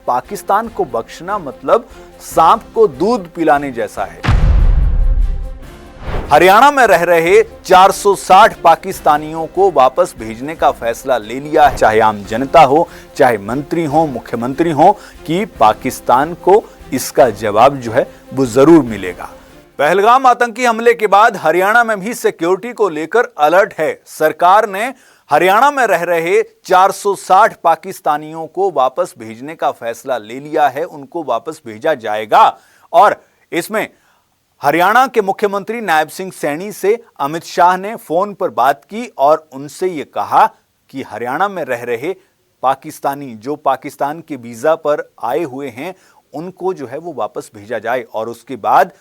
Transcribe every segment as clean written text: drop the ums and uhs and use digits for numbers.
पाकिस्तान को बख्शना मतलब सांप को दूध पिलाने जैसा है। हरियाणा में रह रहे 460 पाकिस्तानियों को वापस भेजने का फैसला ले लिया है। चाहे आम जनता हो, चाहे मंत्री हो, मुख्यमंत्री हो, कि पाकिस्तान को इसका जवाब जो है वो जरूर मिलेगा। पहलगाम आतंकी हमले के बाद हरियाणा में भी सिक्योरिटी को लेकर अलर्ट है। सरकार ने हरियाणा में रह रहे 460 पाकिस्तानियों को वापस भेजने का फैसला ले लिया है। उनको वापस भेजा जाएगा और इसमें हरियाणा के मुख्यमंत्री नायब सिंह सैनी से अमित शाह ने फोन पर बात की और उनसे यह कहा कि हरियाणा में रह रहे पाकिस्तानी जो पाकिस्तान के वीजा पर आए हुए हैं उनको जो है वो वापस भेजा जाए। और उसके बाद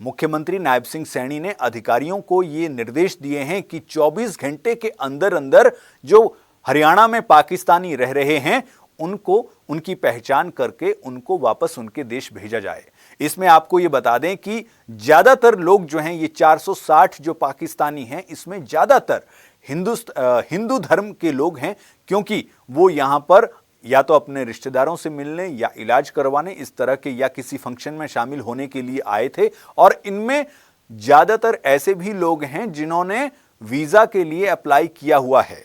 मुख्यमंत्री नायब सिंह सैनी ने अधिकारियों को ये निर्देश दिए हैं कि 24 घंटे के अंदर अंदर जो हरियाणा में पाकिस्तानी रह रहे हैं उनको उनकी पहचान करके उनको वापस उनके देश भेजा जाए। इसमें आपको ये बता दें कि ज्यादातर लोग जो हैं ये 460 जो पाकिस्तानी हैं इसमें ज्यादातर हिंदू धर्म के लोग हैं, क्योंकि वो यहां पर या तो अपने रिश्तेदारों से मिलने या इलाज करवाने इस तरह के या किसी फंक्शन में शामिल होने के लिए आए थे। और इनमें ज्यादातर ऐसे भी लोग हैं जिन्होंने वीजा के लिए अप्लाई किया हुआ है।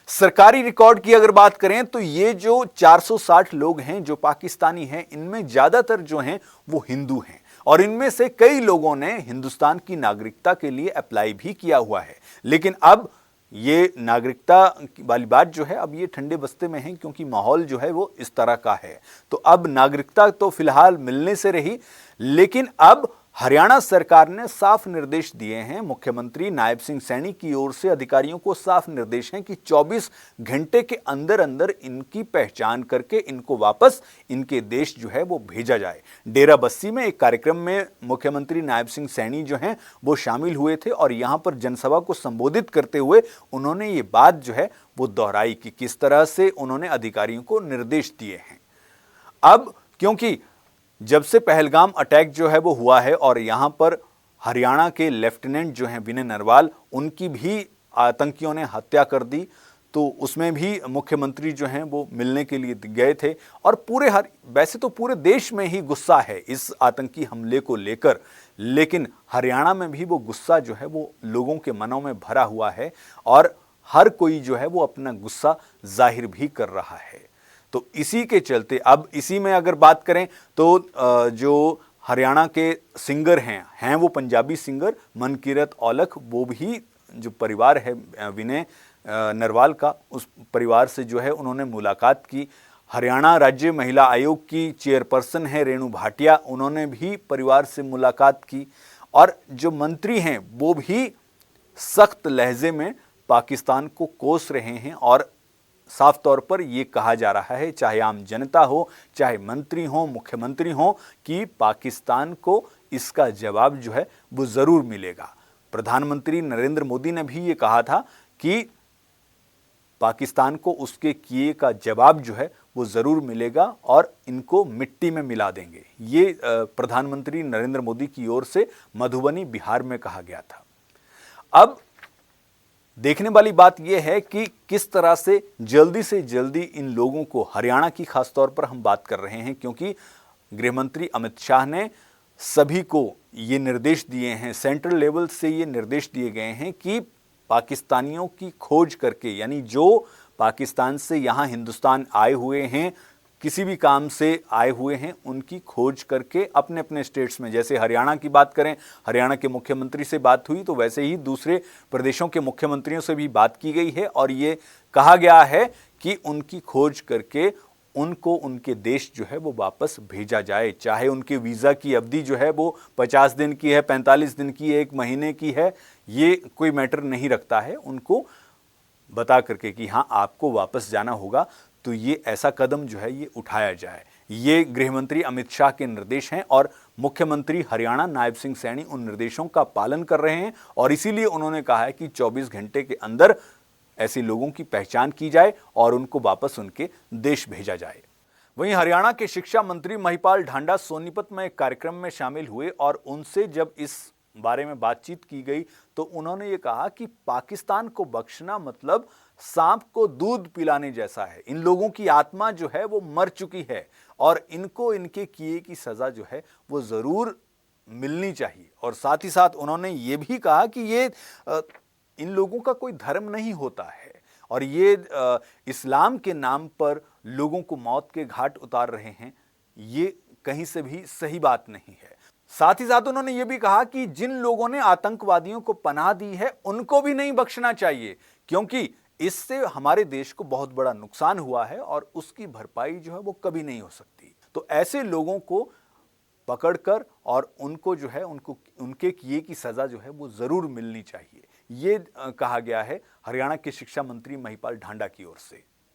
सरकारी रिकॉर्ड की अगर बात करें तो ये जो 460 लोग हैं जो पाकिस्तानी हैं इनमें ज्यादातर जो हैं वो हिंदू हैं और इनमें से कई लोगों ने हिंदुस्तान की नागरिकता के लिए अप्लाई भी किया हुआ है। लेकिन अब ये नागरिकता वाली बात जो है अब ये ठंडे बस्ते में है, क्योंकि माहौल जो है वो इस तरह का है। तो अब नागरिकता तो फिलहाल मिलने से रही, लेकिन अब हरियाणा सरकार ने साफ निर्देश दिए हैं। मुख्यमंत्री नायब सिंह सैनी की ओर से अधिकारियों को साफ निर्देश हैं कि 24 घंटे के अंदर अंदर इनकी पहचान करके इनको वापस इनके देश जो है वो भेजा जाए। डेरा बस्सी में एक कार्यक्रम में मुख्यमंत्री नायब सिंह सैनी जो हैं वो शामिल हुए थे और यहां पर जनसभा को संबोधित करते हुए उन्होंने ये बात जो है वो दोहराई कि किस तरह से उन्होंने अधिकारियों को निर्देश दिए हैं। अब क्योंकि जब से पहलगाम अटैक जो है वो हुआ है और यहां पर हरियाणा के लेफ्टिनेंट जो हैं विनय नरवाल उनकी भी आतंकियों ने हत्या कर दी, तो उसमें भी मुख्यमंत्री जो हैं वो मिलने के लिए गए थे। और वैसे तो पूरे देश में ही गुस्सा है इस आतंकी हमले को लेकर, लेकिन हरियाणा में भी वो गुस्सा जो है वो लोगों के मनों में भरा हुआ है और हर कोई जो है वो अपना गुस्सा जाहिर भी कर रहा है। तो इसी के चलते अब इसी में अगर बात करें तो जो हरियाणा के सिंगर हैं वो पंजाबी सिंगर मनकीरत औलख, वो भी जो परिवार है विनय नरवाल का, उस परिवार से जो है उन्होंने मुलाकात की। हरियाणा राज्य महिला आयोग की चेयरपर्सन है रेणु भाटिया, उन्होंने भी परिवार से मुलाकात की। और जो मंत्री हैं वो भी सख्त लहजे में पाकिस्तान को कोस रहे हैं और साफ तौर पर यह कहा जा रहा है, चाहे आम जनता हो, चाहे मंत्री हो, मुख्यमंत्री हो, कि पाकिस्तान को इसका जवाब जो है वो जरूर मिलेगा। प्रधानमंत्री नरेंद्र मोदी ने भी ये कहा था कि पाकिस्तान को उसके किए का जवाब जो है वो जरूर मिलेगा और इनको मिट्टी में मिला देंगे। ये प्रधानमंत्री नरेंद्र मोदी की ओर से मधुबनी, बिहार में कहा गया था। अब देखने वाली बात यह है कि किस तरह से जल्दी इन लोगों को, हरियाणा की खासतौर पर हम बात कर रहे हैं क्योंकि गृहमंत्री अमित शाह ने सभी को ये निर्देश दिए हैं, सेंट्रल लेवल से ये निर्देश दिए गए हैं कि पाकिस्तानियों की खोज करके, यानी जो पाकिस्तान से यहाँ हिंदुस्तान आए हुए हैं, किसी भी काम से आए हुए हैं, उनकी खोज करके अपने अपने स्टेट्स में, जैसे हरियाणा की बात करें, हरियाणा के मुख्यमंत्री से बात हुई, तो वैसे ही दूसरे प्रदेशों के मुख्यमंत्रियों से भी बात की गई है और ये कहा गया है कि उनकी खोज करके उनको उनके देश जो है वो वापस भेजा जाए। चाहे उनके वीज़ा की अवधि जो है वो 50 दिन की है, 45 दिन की है, 1 महीने की है, ये कोई मैटर नहीं रखता है। उनको बता करके कि हाँ आपको वापस जाना होगा, तो ये ऐसा कदम जो है ये उठाया जाए। ये गृहमंत्री अमित शाह के निर्देश हैं और मुख्यमंत्री हरियाणा नायब सिंह सैनी उन निर्देशों का पालन कर रहे हैं और इसीलिए उन्होंने कहा है कि 24 घंटे के अंदर ऐसे लोगों की पहचान की जाए और उनको वापस उनके देश भेजा जाए। वहीं हरियाणा के शिक्षा मंत्री महिपाल ढांडा सोनीपत में एक कार्यक्रम में शामिल हुए और उनसे जब इस बारे में बातचीत की गई तो उन्होंने ये कहा कि पाकिस्तान को बख्शना मतलब सांप को दूध पिलाने जैसा है। इन लोगों की आत्मा जो है वो मर चुकी है और इनको इनके किए की सजा जो है वो जरूर मिलनी चाहिए। और साथ ही साथ उन्होंने ये भी कहा कि ये इन लोगों का कोई धर्म नहीं होता है और ये इस्लाम के नाम पर लोगों को मौत के घाट उतार रहे हैं, ये कहीं से भी सही बात नहीं है। साथ ही साथ उन्होंने ये भी कहा कि जिन लोगों ने आतंकवादियों को पनाह दी है उनको भी नहीं बख्शना चाहिए, क्योंकि इससे हमारे देश को बहुत बड़ा नुकसान हुआ है और उसकी भरपाई जो है वो कभी नहीं हो सकती। तो ऐसे लोगों को पकड़कर और उनको जो है उनके किए की सजा जो है वो जरूर मिलनी चाहिए, ये कहा गया है हरियाणा के शिक्षा मंत्री महिपाल ढांडा की ओर से।